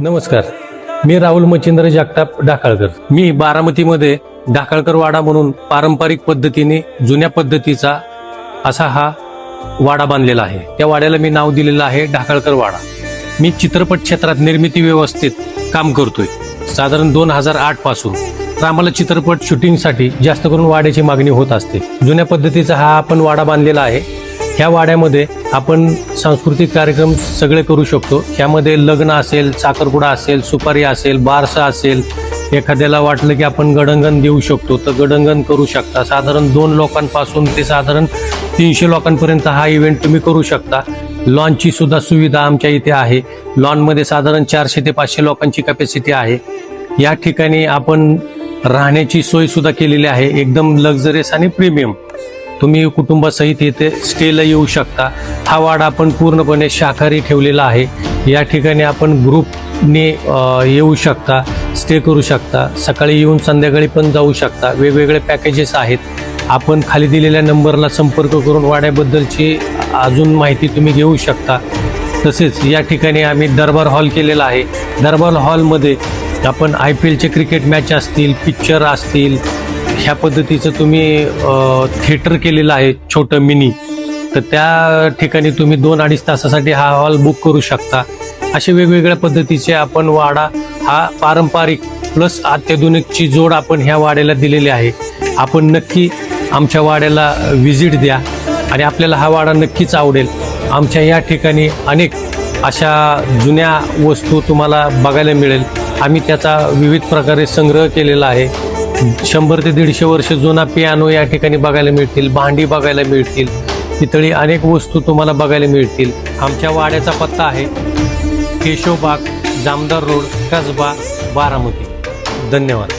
नमस्कार, मी राहुल मच्छिंद्र जगताप ढाकाळकर. मी बारामतीमध्ये ढाकाळकर वाडा म्हणून पारंपरिक पद्धतीने जुन्या पद्धतीचा असा हा वाडा बांधलेला आहे. त्या वाड्याला मी नाव दिलेलं आहे ढाकाळकर वाडा. मी चित्रपट क्षेत्रात निर्मिती व्यवस्थेत काम करतोय साधारण 2008 पासून. तर आम्हाला चित्रपट शूटिंगसाठी जास्त करून वाड्याची मागणी होत असते. जुन्या पद्धतीचा हा आपण वाडा बांधलेला आहे. ह्या वाड्यामध्ये आपण सांस्कृतिक कार्यक्रम सगळे करू शकतो. ह्यामध्ये लग्न असेल, साखरपुडा असेल, सुपारी असेल, बारसा असेल, एखाद्याला वाटलं की आपण गडंगण देऊ शकतो तर गडंगण करू शकता. साधारण 2 लोकांपासून ते साधारण 300 लोकांपर्यंत हा इव्हेंट तुम्ही करू शकता. लॉनची सुद्धा सुविधा आमच्या इथे आहे. लॉनमध्ये साधारण 400 ते 500 लोकांची कॅपॅसिटी आहे. या ठिकाणी आपण राहण्याची सोय सुद्धा केलेली आहे, एकदम लक्झरियस आणि प्रीमियम. तुम्ही कुटुंबासहित इथे स्टेला येऊ शकता. हा वाडा आपण पूर्णपणे शाकाहारी ठेवलेला आहे. या ठिकाणी आपण ग्रुपने येऊ शकता, स्टे करू शकता. सकाळी येऊन संध्याकाळी पण जाऊ शकता. वेगवेगळे पॅकेजेस आहेत. आपण खाली दिलेल्या नंबरला संपर्क करून वाड्याबद्दलची अजून माहिती तुम्ही घेऊ शकता. तसेच या ठिकाणी आम्ही दरबार हॉल केलेला आहे. दरबार हॉलमध्ये आपण IPLचे क्रिकेट मॅच असतील, पिक्चर असतील, ह्या पद्धतीचं तुम्ही थिएटर केलेलं आहे छोटं मिनी. तर त्या ठिकाणी तुम्ही 2-2.5 तासासाठी हा हॉल बुक करू शकता. असे वेगवेगळ्या पद्धतीचे आपण वाडा हा पारंपरिक प्लस अत्याधुनिकची जोड आपण ह्या वाड्याला दिलेली आहे. आपण नक्की आमच्या वाड्याला व्हिजिट द्या आणि आपल्याला हा वाडा नक्कीच आवडेल. आमच्या या ठिकाणी अनेक अशा जुन्या वस्तू तुम्हाला बघायला मिळेल. आम्ही त्याचा विविध प्रकारे संग्रह केलेला आहे. 100 ते 150 वर्ष जुना पियानो या ठिकाणी बघायला मिळतील, भांडी बघायला मिळतील, पितळी अनेक वस्तू तुम्हाला बघायला मिळतील. आमच्या वाड्याचा पत्ता आहे केशवबाग, जामदार रोड, कसबा, बारामती. धन्यवाद.